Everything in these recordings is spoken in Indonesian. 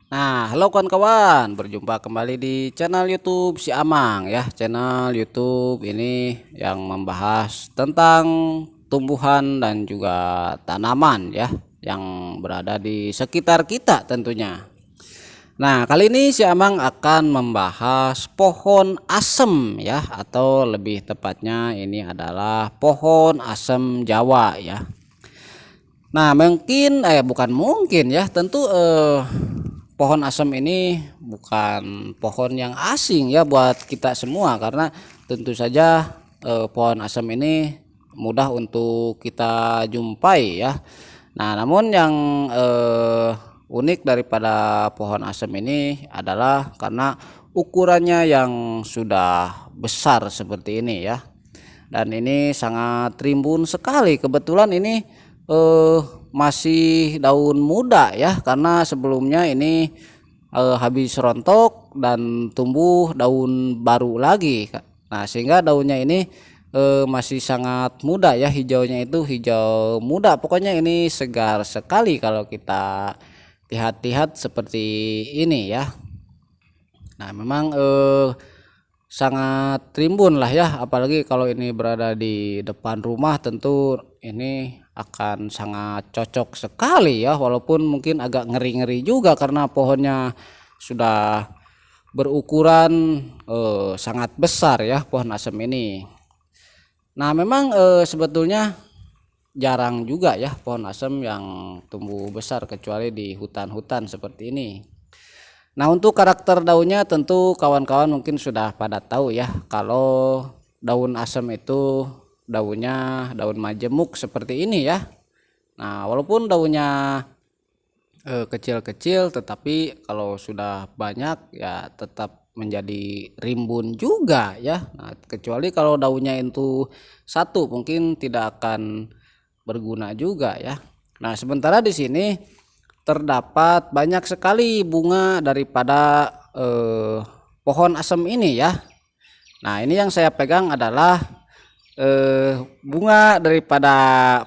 Nah, halo kawan-kawan, berjumpa kembali di channel YouTube si Amang ya. Channel YouTube ini yang membahas tentang tumbuhan dan juga tanaman ya, yang berada di sekitar kita tentunya. Nah, kali ini si Amang akan membahas pohon asem ya, atau lebih tepatnya ini adalah pohon asem Jawa ya. Nah, mungkin bukan mungkin ya, tentu pohon asem ini bukan pohon yang asing ya buat kita semua, karena tentu saja pohon asem ini mudah untuk kita jumpai ya. Nah, namun yang unik daripada pohon asem ini adalah karena ukurannya yang sudah besar seperti ini ya. Dan ini sangat rimbun sekali. Kebetulan ini masih daun muda ya, karena sebelumnya ini habis rontok dan tumbuh daun baru lagi. Nah, sehingga daunnya ini masih sangat muda ya, hijaunya itu hijau muda. Pokoknya ini segar sekali kalau kita lihat-lihat seperti ini ya. Nah, memang sangat rimbun lah ya, apalagi kalau ini berada di depan rumah, tentu ini akan sangat cocok sekali ya, walaupun mungkin agak ngeri-ngeri juga karena pohonnya sudah berukuran sangat besar ya, pohon asem ini. Nah, memang sebetulnya jarang juga ya pohon asem yang tumbuh besar kecuali di hutan-hutan seperti ini. Nah, untuk karakter daunnya tentu kawan-kawan mungkin sudah pada tahu ya, kalau daun asem itu daunnya daun majemuk seperti ini ya. Nah, walaupun daunnya kecil-kecil, tetapi kalau sudah banyak ya tetap menjadi rimbun juga ya. Nah, kecuali kalau daunnya itu satu, mungkin tidak akan berguna juga ya. Nah, sementara di sini terdapat banyak sekali bunga daripada pohon asem ini ya. Nah, ini yang saya pegang adalah bunga daripada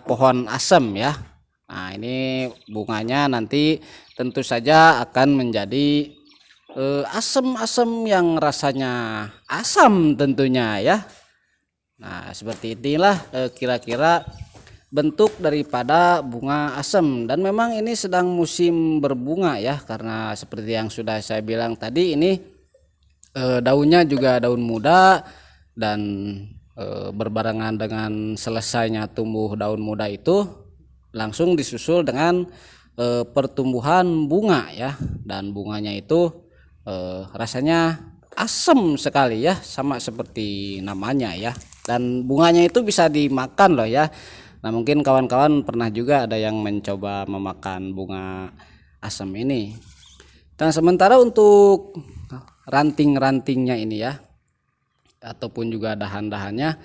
pohon asem ya. Nah, ini bunganya nanti tentu saja akan menjadi asem-asem yang rasanya asam tentunya ya. Nah, seperti inilah kira-kira bentuk daripada bunga asem, dan memang ini sedang musim berbunga ya, karena seperti yang sudah saya bilang tadi, ini daunnya juga daun muda, dan berbarengan dengan selesainya tumbuh daun muda itu langsung disusul dengan pertumbuhan bunga ya, dan bunganya itu rasanya asem sekali ya, sama seperti namanya ya, dan bunganya itu bisa dimakan loh ya. Nah, mungkin kawan-kawan pernah juga ada yang mencoba memakan bunga asam ini. Dan sementara untuk ranting-rantingnya ini ya, ataupun juga dahan-dahannya,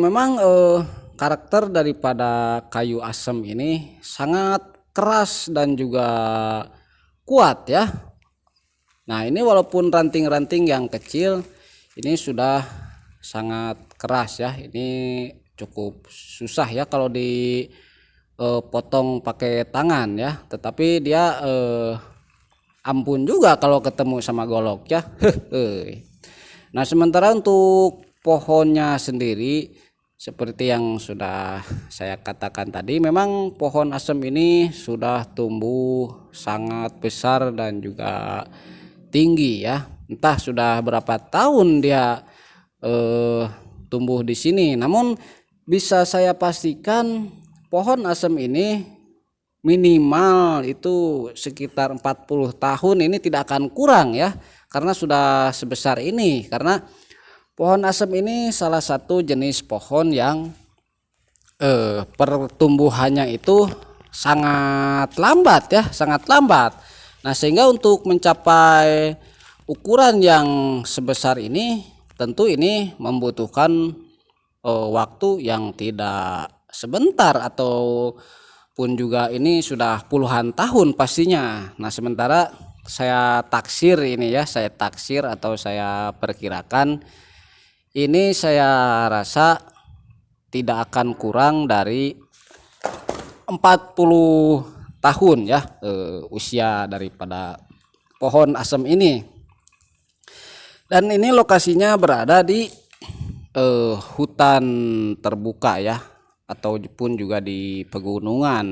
memang karakter daripada kayu asam ini sangat keras dan juga kuat ya. Nah, ini walaupun ranting-ranting yang kecil ini sudah sangat keras ya. Ini cukup susah ya kalau dipotong pakai tangan ya, tetapi dia ampun juga kalau ketemu sama golok ya. Nah, sementara untuk pohonnya sendiri, seperti yang sudah saya katakan tadi, memang pohon asem ini sudah tumbuh sangat besar dan juga tinggi ya. Entah sudah berapa tahun dia tumbuh di sini, namun bisa saya pastikan pohon asem ini minimal itu sekitar 40 tahun ini tidak akan kurang ya, karena sudah sebesar ini. Karena pohon asem ini salah satu jenis pohon yang pertumbuhannya itu sangat lambat ya, sangat lambat. Nah, sehingga untuk mencapai ukuran yang sebesar ini, tentu ini membutuhkan waktu yang tidak sebentar, ataupun juga ini sudah puluhan tahun pastinya. Nah, sementara saya taksir ini ya, saya taksir atau saya perkirakan ini, saya rasa tidak akan kurang dari 40 tahun ya usia daripada pohon asem ini. Dan ini lokasinya berada di hutan terbuka ya, ataupun juga di pegunungan.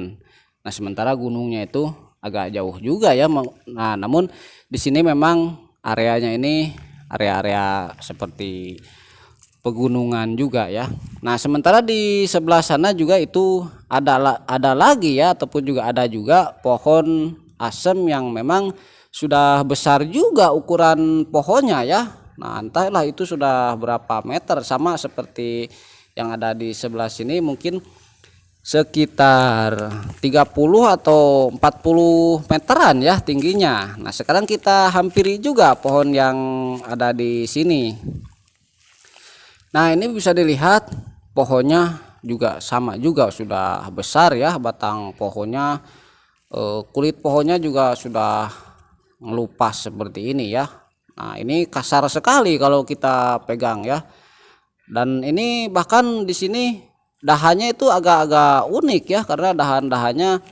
Nah, sementara gunungnya itu agak jauh juga ya. Nah, namun di sini memang areanya ini area-area seperti pegunungan juga ya. Nah, sementara di sebelah sana juga itu ada lagi ya, ataupun juga ada juga pohon asem yang memang sudah besar juga ukuran pohonnya ya. Nah, entahlah itu sudah berapa meter, sama seperti yang ada di sebelah sini, mungkin sekitar 30 atau 40 meteran ya tingginya. Nah, sekarang kita hampiri juga pohon yang ada di sini. Nah, ini bisa dilihat pohonnya juga sama juga, sudah besar ya batang pohonnya. Kulit pohonnya juga sudah ngelupas seperti ini ya. Nah, ini kasar sekali kalau kita pegang ya. Dan ini bahkan di sini dahannya itu agak-agak unik ya, karena dahan-dahannya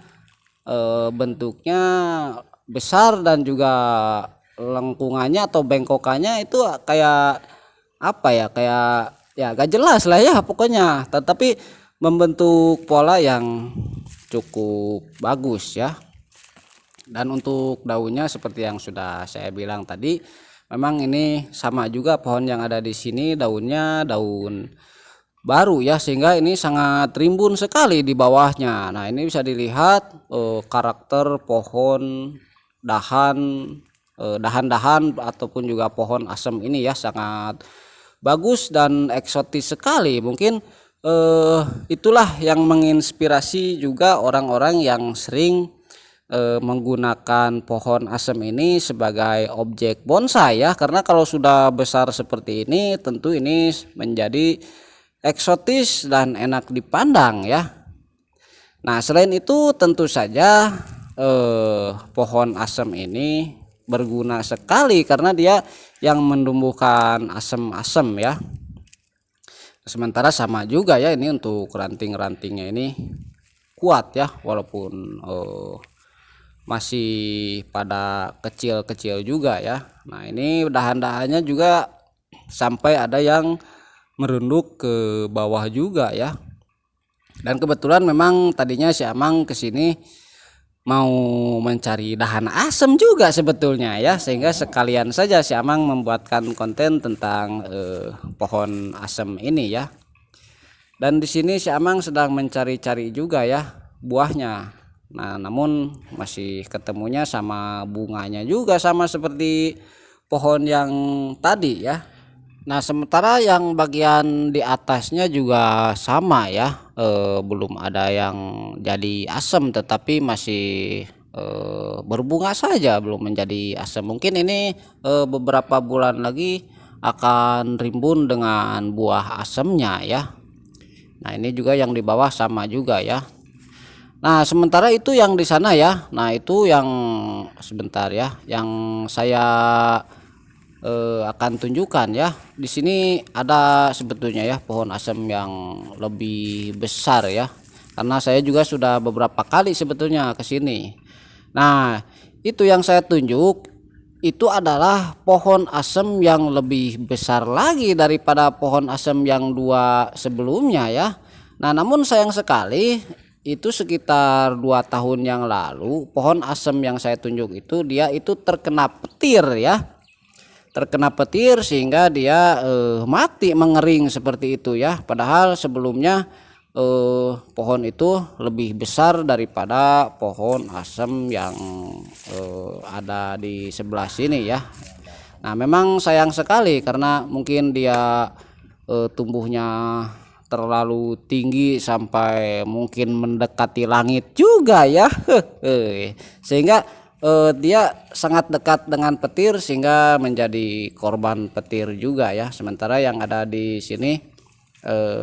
bentuknya besar dan juga lengkungannya atau bengkokannya itu kayak apa ya, kayak ya gak jelas lah ya pokoknya, tetapi membentuk pola yang cukup bagus ya. Dan untuk daunnya seperti yang sudah saya bilang tadi, memang ini sama juga pohon yang ada di sini daunnya daun baru ya, sehingga ini sangat rimbun sekali di bawahnya. Nah, ini bisa dilihat karakter pohon dahan-dahan ataupun juga pohon asem ini ya sangat bagus dan eksotis sekali. Mungkin itulah yang menginspirasi juga orang-orang yang sering menggunakan pohon asem ini sebagai objek bonsai ya, karena kalau sudah besar seperti ini tentu ini menjadi eksotis dan enak dipandang ya. Nah, selain itu tentu saja pohon asem ini berguna sekali karena dia yang menumbuhkan asem-asem ya. Sementara sama juga ya, ini untuk ranting-rantingnya ini kuat ya, walaupun masih pada kecil-kecil juga ya. Nah, ini dahan-dahannya juga sampai ada yang merunduk ke bawah juga ya. Dan kebetulan memang tadinya si Amang kesini mau mencari dahan asem juga sebetulnya ya, sehingga sekalian saja si Amang membuatkan konten tentang pohon asem ini ya. Dan di sini si Amang sedang mencari-cari juga ya buahnya. Nah, namun masih ketemunya sama bunganya juga, sama seperti pohon yang tadi ya. Nah, sementara yang bagian di atasnya juga sama ya, belum ada yang jadi asem, tetapi masih berbunga saja, belum menjadi asem. Mungkin ini beberapa bulan lagi akan rimbun dengan buah asemnya ya. Nah, ini juga yang di bawah sama juga ya. Nah, sementara itu yang di sana ya. Nah, itu yang sebentar ya, yang saya akan tunjukkan ya. Di sini ada sebetulnya ya pohon asem yang lebih besar ya. Karena saya juga sudah beberapa kali sebetulnya ke sini. Nah, itu yang saya tunjuk itu adalah pohon asem yang lebih besar lagi daripada pohon asem yang dua sebelumnya ya. Nah, namun sayang sekali itu sekitar 2 tahun yang lalu pohon asem yang saya tunjuk itu dia itu terkena petir ya. Terkena petir sehingga dia mati, mengering seperti itu ya. Padahal sebelumnya pohon itu lebih besar daripada pohon asem yang ada di sebelah sini ya. Nah, memang sayang sekali karena mungkin dia tumbuhnya terlalu tinggi sampai mungkin mendekati langit juga ya. Sehingga dia sangat dekat dengan petir sehingga menjadi korban petir juga ya. Sementara yang ada di sini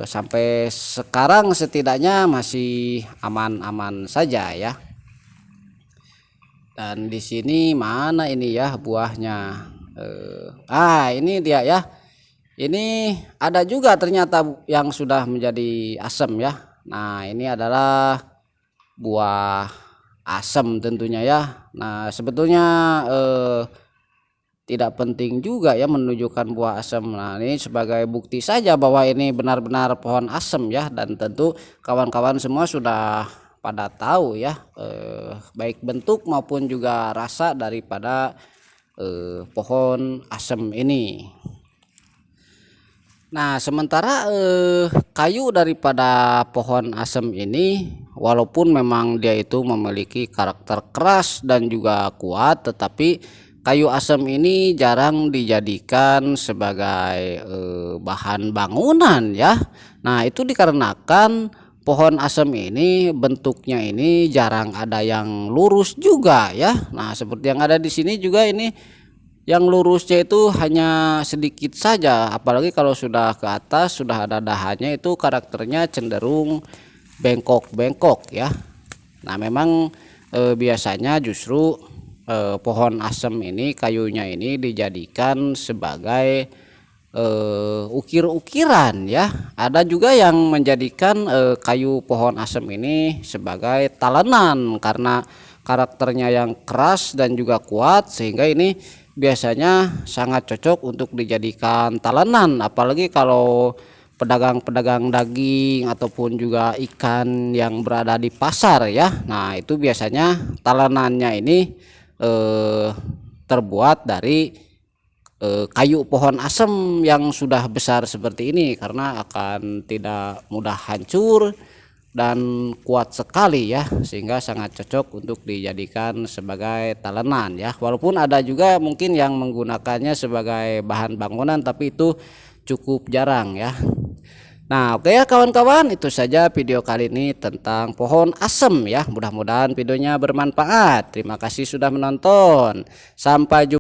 sampai sekarang setidaknya masih aman-aman saja ya. Dan di sini mana ini ya buahnya? Ini dia ya. Ini ada juga ternyata yang sudah menjadi asem ya. Nah, ini adalah buah asam tentunya ya. Nah sebetulnya tidak penting juga ya menunjukkan buah asam. Nah ini sebagai bukti saja bahwa ini benar-benar pohon asam ya, dan tentu kawan-kawan semua sudah pada tahu ya baik bentuk maupun juga rasa daripada pohon asam ini. Nah sementara kayu daripada pohon asam ini walaupun memang dia itu memiliki karakter keras dan juga kuat, tetapi kayu asam ini jarang dijadikan sebagai bahan bangunan ya. Nah itu dikarenakan pohon asam ini bentuknya ini jarang ada yang lurus juga ya. Nah seperti yang ada di sini juga, ini yang lurusnya itu hanya sedikit saja, apalagi kalau sudah ke atas sudah ada dahannya, itu karakternya cenderung bengkok-bengkok ya. Nah memang biasanya justru pohon asam ini kayunya ini dijadikan sebagai ukir-ukiran ya. Ada juga yang menjadikan kayu pohon asam ini sebagai talenan karena karakternya yang keras dan juga kuat, sehingga ini biasanya sangat cocok untuk dijadikan talenan, apalagi kalau pedagang-pedagang daging ataupun juga ikan yang berada di pasar ya. Nah itu biasanya talenannya ini terbuat dari kayu pohon asam yang sudah besar seperti ini, karena akan tidak mudah hancur dan kuat sekali ya, sehingga sangat cocok untuk dijadikan sebagai talenan ya. Walaupun ada juga mungkin yang menggunakannya sebagai bahan bangunan, tapi itu cukup jarang ya. Nah oke ya kawan-kawan, itu saja video kali ini tentang pohon asem ya. Mudah-mudahan videonya bermanfaat. Terima kasih sudah menonton. Sampai jumpa.